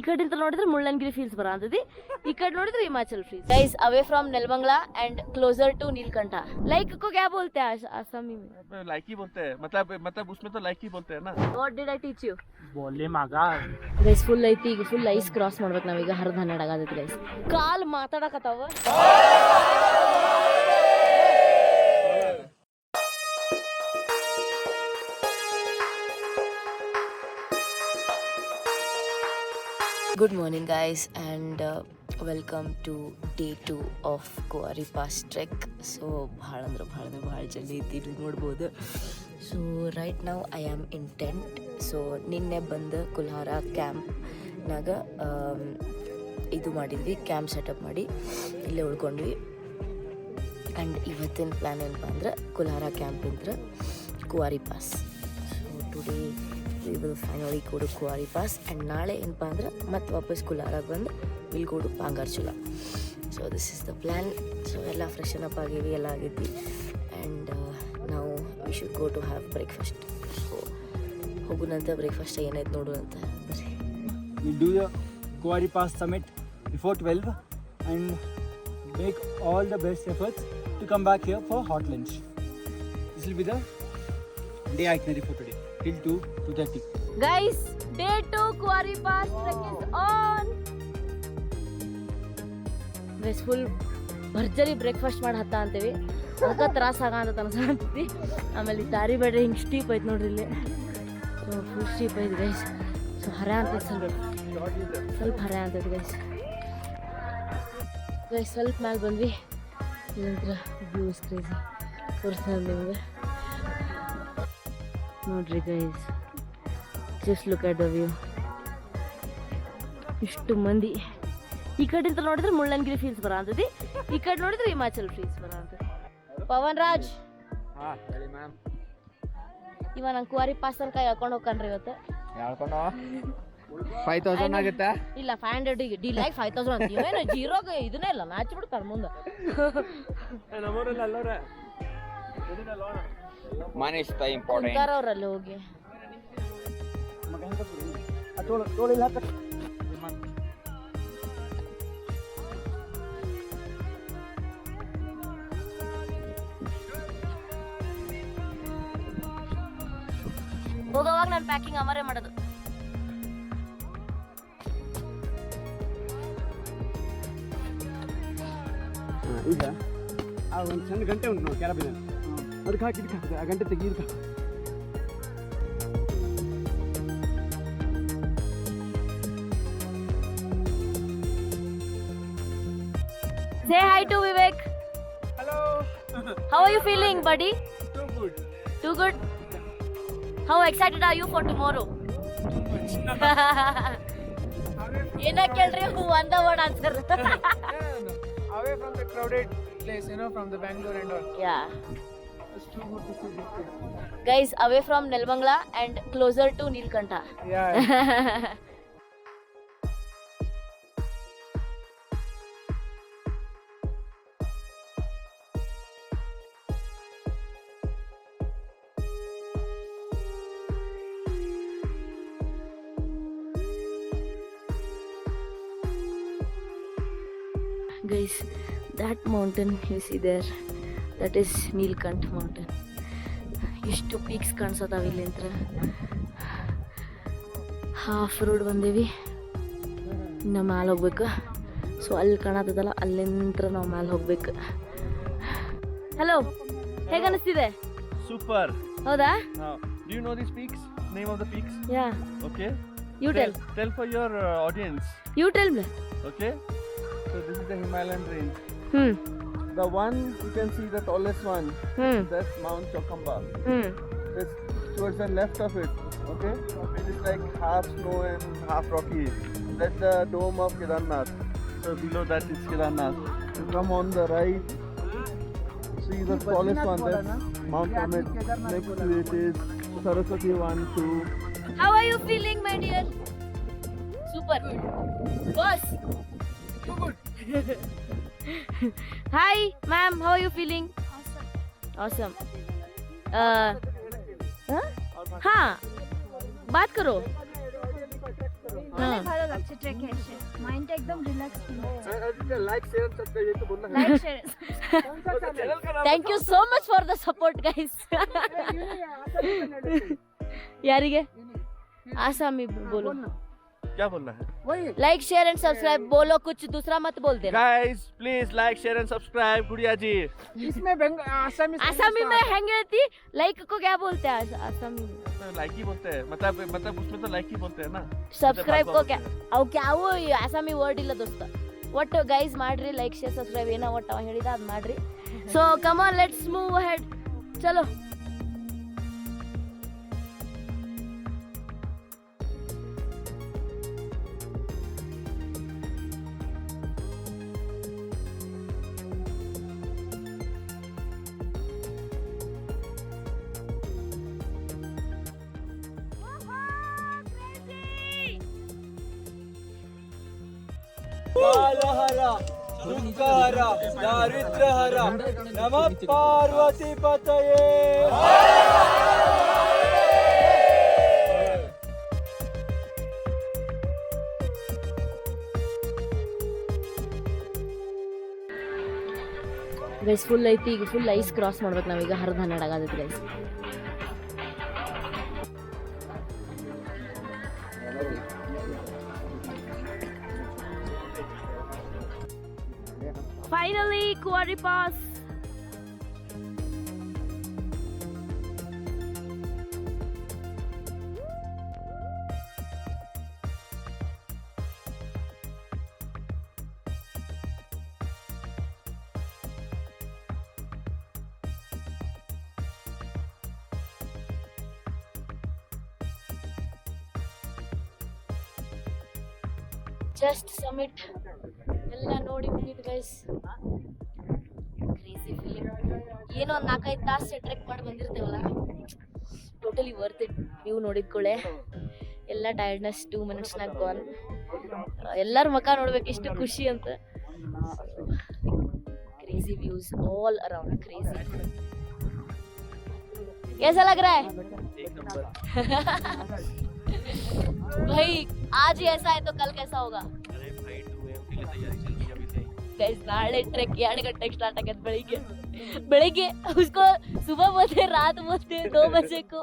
ಕಡೆಯಿಂದ ನೋಡಿದ್ರೆ ಮುಳ್ಳಂಗಿರಿ ಫೀಲ್ಸ್ ಬರತೈತಿ, ಈ ಕಡೆ ನೋಡಿದ್ರೆ Himachal feels. Guys away from Nelbangla and closer to Neelkanth. Like को क्या बोलते हैं असमी में? लाइक ही बोलते हैं, मतलब उसमें तो लाइक ही बोलते हैं ना. What did I teach you? बोले ಮಗ ಗೈಸ್ ಫುಲ್ ಐತಿ, ಈಗ ಫುಲ್ ಐಸ್ ಕ್ರಾಸ್ ಮಾಡ್ಬೇಕು ನಾವೀಗ. 10:12 ಆಗತೈತಿ guys. Call ಮಾತಾಡಕತ್ತಾವ. Good morning guys and welcome to day 2 of Kuari Pass trek. So ಭಾಳ ಜಲ್ದಿ ಐತಿ ನೋಡ್ಬೋದು. ಸೊ ರೈಟ್ ನಾವು I am in tent. So ನಿನ್ನೆ ಬಂದು ಕುಲ್ಹಾರ ಕ್ಯಾಂಪ್ನಾಗ ಇದು ಮಾಡಿದ್ವಿ, ಕ್ಯಾಂಪ್ ಸೆಟಪ್ ಮಾಡಿ ಇಲ್ಲೇ ಉಳ್ಕೊಂಡ್ವಿ. ಆ್ಯಂಡ್ ಇವತ್ತಿನ ಪ್ಲ್ಯಾನ್ ಏನಪ್ಪ ಅಂದ್ರೆ ಕುಲ್ಹಾರ ಕ್ಯಾಂಪಿಂದ Kuari pass. So today we will finally go to Kuari Pass and ನಾಳೆ ಏನಪ್ಪ ಅಂದ್ರೆ ಮತ್ತೆ ವಾಪಸ್ ಕುಲಾರಾಗ ಬಂದು will go to Pangarchulla. So this is the plan. So ಎಲ್ಲ ಫ್ರೆಶನ್ ಅಪ್ ಆಗೀವಿ, ಎಲ್ಲ ಆಗಿದ್ವಿ. ಆ್ಯಂಡ್ ನಾವು we should go to have breakfast. So ಹೋಗುನಂತ ಬ್ರೇಕ್ಫಾಸ್ಟ್ ಏನೈತೆ ನೋಡುವಂತ. we do the Kuari Pass summit before 12 and make all the best efforts to come back here for hot lunch. This will be the day itinerary for today till 2:30. Guys, day 2 Kuari Pass trek is on. Guys, full ಭರ್ಜರಿ breakfast ಮಾಡಿ ಹತ್ತ ಅಂತೀವಿ, ಅದಕ್ಕೆ ತ್ರಾಸ ಆಗಂತ ಅನ್ಸಂತೀವಿ. ಆಮೇಲೆ ದಾರಿ ಬೇಡ್ರೆ ಹಿಂಗೆ steep ಐತೆ ನೋಡ್ರಿ ಇಲ್ಲಿ. ಸೊ ಫುಲ್ ಸ್ಟೀಪ್ ಐತೆ ಗೈಸ್. ಸೊ ಹರ ಅಂತೈತೆ ಸ್ವಲ್ಪ ಹರ ಅಂತೈತೆ ಗೈಸ್. ಸ್ವಲ್ಪ ಮ್ಯಾಲೆ ಬಂದ್ವಿ. ಇಲ್ಲಂತ್ರ ವ್ಯೂಸ್ ಕ್ರೇಜಿ ತೋರಿಸ್ತಾರೆ ನಿಮ್ಗೆ ನೋಡ್ರಿ guys. Just look at the view. ಇಷ್ಟು ಮಂದಿ. ಈ ಕಡೆಯಿಂದ ನೋಡಿದ್ರೆ ಮುಳ್ಳಂಗಿರಿ ಫೀಲ್ಸ್ ಬರತೈತಿ, ಈ ಕಡೆ ನೋಡಿದ್ರೆ ಹಿಮಾಚಲ್ ಫೀಲ್ಸ್ ಬರತೈತಿ. ಪವನ್ ರಾಜ್ ಇವ ನಂಗೆ ಕುವಾರಿ ಪಾಸ್ ತನಕ ಹೇಳ್ಕೊಂಡು ಹೋಗ್ಕನ್ರಿ ಇವತ್ತು. 5000 ಆಗುತ್ತೆ. ಇಲ್ಲ 500 ಡಿ ಲೈಕ್ 5000 ಅಂತ ಏನು ಜೀರೋಗೆ ಇದನ್ನೇ ಇಲ್ಲ, ನಾಚಿ ಬಿಡ್ತಾರೆ ಮುಂದೆ. Money is the important. ಅವ್ರಲ್ಲಿ ಹೋಗಿ ಹೋಗೋವಾಗ ನಾನು ಪ್ಯಾಕಿಂಗ್ ಅಮರೇ ಮಾಡೋದು. ಈಗ ಆ ಒಂದು ಸಣ್ಣ ಗಂಟೆ ಉಂಟು ನೋಡಿ ಕ್ಯಾರಬಿನ, ಅದಕ್ಕೆ ಹಾಕಿ ಆ ಗಂಟೆ ತೆಗೀರ್ಕ. Say hi to Vivek. Hello. How are you feeling, buddy? Too good. Too good? How excited are you for tomorrow? ಏನ ಕೇಳ್ರಿ ಒಂದ word answer. Away from the crowded place, from the Bangalore and all. Yeah. It's too good to see this place. Guys, away from Nelbangla and closer to Neelkantha. Yeah. Guys, that mountain you see there, that is Neelkantha mountain. ಎಷ್ಟು peaks ಕಾಣಿಸತಾವ ಇಲ್ಲಿಂತ್ರ. Half road ಬಂದೇವಿ, ಇನ್ನು ಮ್ಯಾಲೆ ಹೋಗ್ಬೇಕು. So ಅಲ್ಲಿ ಕಾಣತ್ತದಲ್ಲ ಅಲ್ಲಿಂತ್ರ ನಾವು ಮ್ಯಾಲೆ ಹೋಗ್ಬೇಕು. Hello, ಹೇಗೆ ಅನಿಸ್ತಿದೆ? ಸೂಪರ್. ಹೌದಾ? Do you know these peaks? Name of the peaks? Yeah. Okay. You tell. Tell for your audience. You tell me. Okay. So this is the Himalayan range. Hmm. The one you can see, the tallest one, that's Mount Chokamba. It's towards the left of it. Okay. It is like half snow and half rocky. That's the dome of Kedarnath. So below that is Kedarnath. You come on the right. See the tallest one, that's Mount Summit. Next to it is Saraswati 1, 2. How are you feeling, my dear? Super. Boss. Too good. Hi, ma'am. How are you feeling? Awesome. हाँ, बात करो. অনেক ভালো লাগছে ট্রেকে এসে, মাইন্ডটা একদম relax feel হচ্ছে। लाइक शेयर सब्सक्राइब ये तो बोलना है। লাইক শেয়ার चैनल का नाम thank you so much for the support guys. ಯಾರಿಗೆ? आसामी बोलो. क्या बोलना है? लाइक शेयर एंड सब्सक्राइब बोलो, कुछ दूसरा मत बोल देना. Guys please like share and subscribe गुड़िया जी. इसमें आसामी आसामी में हैंगे लाइक को क्या बोलते हैं आसामी में? लाइक ही बोलते हैं, मतलब उसमें तो लाइक ही बोलते हैं ना. ಸಬ್ಸ್ಕ್ರೈಬ್ ಕೋ ಕ್ಯಾ ಅವು ಕ್ಯಾವು ಆಸಾಮಿ ವರ್ಡ್ ಇಲ್ಲ ದೋಸ್ತ. ಒಟ್ಟು ಗೈಸ್ ಮಾಡ್ರಿ ಲೈಕ್ ಶೇರ್ ಸಬ್ಸ್ಕ್ರೈಬ್ ಏನೋ ಒಟ್ಟು ಅವ ಹೇಳಿದ ಅದು ಮಾಡ್ರಿ. So come on let's move ahead. ಚಲೋ. ಕಾಲಹರ ದುಃಖಹರ ದಾರಿದ್ರ್ಯಹರ ನಮಃ ಪಾರ್ವತಿ ಪತಯೇ. ಗೈಸ್ ಫುಲ್ ಐತಿ, ಈಗ ಫುಲ್ ಐಸ್ ಕ್ರಾಸ್ ಮಾಡ್ಬೇಕು ನಾವೀಗ. ಹರಿದ 12 ಆಗತೈತಿ guys. Finally, Quarry Pass. Just summit. ಎಲ್ಲ ನೋಡಿ ಮುಗಿತು ಗೈಸ್. Crazy feeling. ಏನೋ 4-5 ತಾಸು ಟ್ರೆಕ್ ಮಾಡಿ ಬಂದಿರ್ತೇವಲ್ಲ, ಟೋಟಲಿ ವರ್ತ್ ಇಟ್. ವ್ಯೂ ನೋಡಿದ್ಕೊಳ್ಳೆ ಎಲ್ಲ ಟೈರ್ಡ್ನೆಸ್ 2 ಮಿನಿಟ್ಸ್ನಾಗ ಗಾನ್. ಎಲ್ಲರ ಮುಖ ನೋಡ್ಬೇಕು ಎಷ್ಟು ಖುಷಿ ಅಂತ. Crazy views all around, crazy. कैसा लग रहा है? भाई आज ही ऐसा है तो कल कैसा होगा? ಗೈಸ್ ನಾಳೆ ಟ್ರೆಕ್ 2 ಗಂಟೆಗೆ ಸ್ಟಾರ್ಟ್ ಆಗತ್ತೆ. ಬೆಳಿಗ್ಗೆ उसको सुबह बोलते रात बोलते 2 बजे को.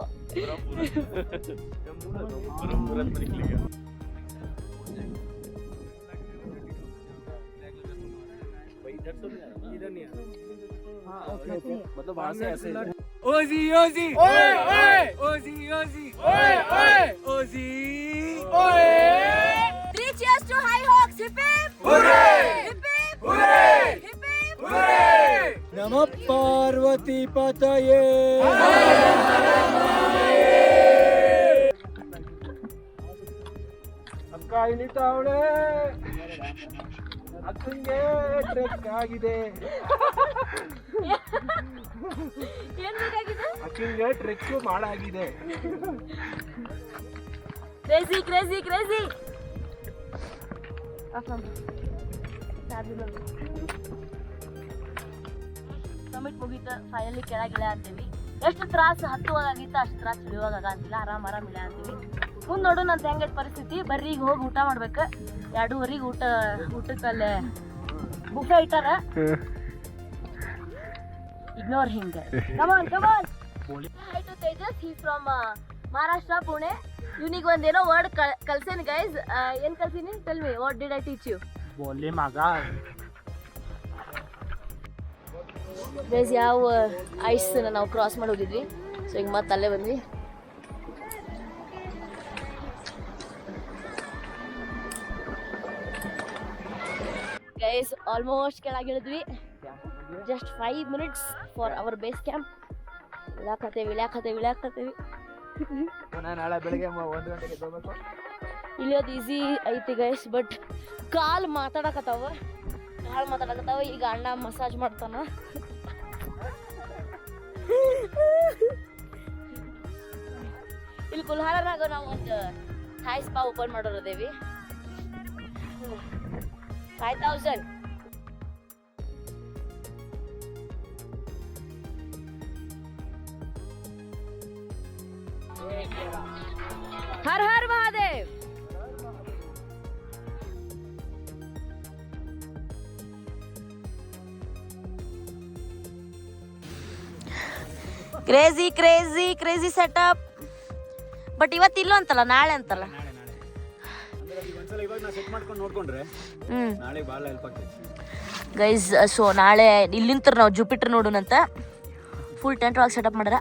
मतलब वहाँ से ऐसे ओजी ओजी ओए ओए ओजी ओजी ओए ओए ओजी ओए. 3 cheers to High Hawks. Hip hip Hooray! hip hip Hooray! hip hip. Hooray! नमः पार्वती पतये. ಅಕ್ಕ ಇಳಿತಾವಳೆ, ಅಕ್ಕಂಗೆ ಟ್ರೆಕ್ ಆಗಿದೆ. ಏನ್ ಬೇಕಾಗಿದೆ? ಅಕ್ಕಂಗೆ ಟ್ರೆಕ್ ಮಾಡಾಗಿದೆ. Crazy crazy crazy. ಸಮಿಟ್ ಮುಗೀತ. ಫೈನಲಿ ಕೆಳಗಿಳ ಅಂತೀವಿ. ಎಷ್ಟು ತ್ರಾಸ ಹತ್ತುವಾಗಾಗಿತ್ತು ಅಷ್ಟು ತ್ರಾಸ ಇಳಿಯುವಾಗ ಆಗಂತಿಲ್ಲ. ಆರಾಮ್ ಇಳ ಅಂತೀವಿ. ಮುಂದೆ ನೋಡು ನಂದು ಹೆಂಗೈತೆ ಪರಿಸ್ಥಿತಿ. ಬರ್ರಿ ಈಗ ಹೋಗಿ ಊಟ ಮಾಡ್ಬೇಕು. 2:30 ಊಟಕ್ಕಲ್ಲೇ ಬುಫೆ ಇಟ್ಟಾರ. ಇಗ್ನೋರ್ ಹಿಂಗ. Come on come on. Hi to Tejas, he from Maharashtra, Pune. ಇವನಿಗೆ ಒಂದೇನೋ ವರ್ಡ್ ಕಲ್ಸೇನಿ ಗೈಸ್. ಏನ್ ಕಲ್ಸೀನಿ? Tell me, what did I teach you? बोले मग ಗೈಸ್ ಯಾವ ಐಸ್ನ ನಾವು ಕ್ರಾಸ್ ಮಾಡಿ ಹೋಗಿದ್ವಿ. ಸೊ ಈಗ ಮತ್ತೆ ಅಲ್ಲೇ ಬಂದ್ವಿ. ಗೈಸ್ ಆಲ್ಮೋಸ್ಟ್ ಕೆಳಗಿಳಿದ್ವಿ. Just 5 minutes for our base camp. ಇಳಾಕತ್ತೇವಿ. ನಾಳೆ ಬೆಳಗ್ಗೆ 1 ಗಂಟೆಗೆ ಎದ್ದೇಳ್ಬೇಕು. ಇಳಿಯೋದು ಈಸಿ ಐತಿ ಗೈಸ್, ಬಟ್ ಕಾಲು ಮಾತಾಡಕತ್ತಾವ. ಈಗ ಅಣ್ಣ ಮಸಾಜ್ ಮಾಡ್ತಾನ. ಇಲ್ಲಿ ಕುಲ್ಹಾರನಾಗ ನಾವು ಒಂದು ಥಾಯ್ ಸ್ಪಾ ಓಪನ್ ಮಾಡೋರದೇವಿ. 5000. हर हर Mahadev. Crazy crazy crazy setup. But ಇವತ್ತು ಇಲ್ಲ ಅಂತಲ್ಲ, ನಾಳೆ ಅಂತಲ್ಲ. ಅಂದ್ರೆ ಅದು ಒಂದ್ಸಲ ಇವಾಗ ನಾವು ಸೆಟ್ ಮಾಡ್ಕೊಂಡು ನೋಡ್ಕೊಂಡ್ರೆ ನಾಳೆ ಭಾಳ ಹೆಲ್ಪ್ ಆಗ್ತದೆ ಗೈಸ್. ಸೊ ನಾಳೆ ಇಲ್ಲಿಂತ ನಾವು ಜುಪಿಟರ್ ನೋಡೋಣಂತ. ಫುಲ್ ಟೆಂಟ್ ಒಳಗೆ ಸೆಟಪ್ ಮಾಡ್ಯಾರ.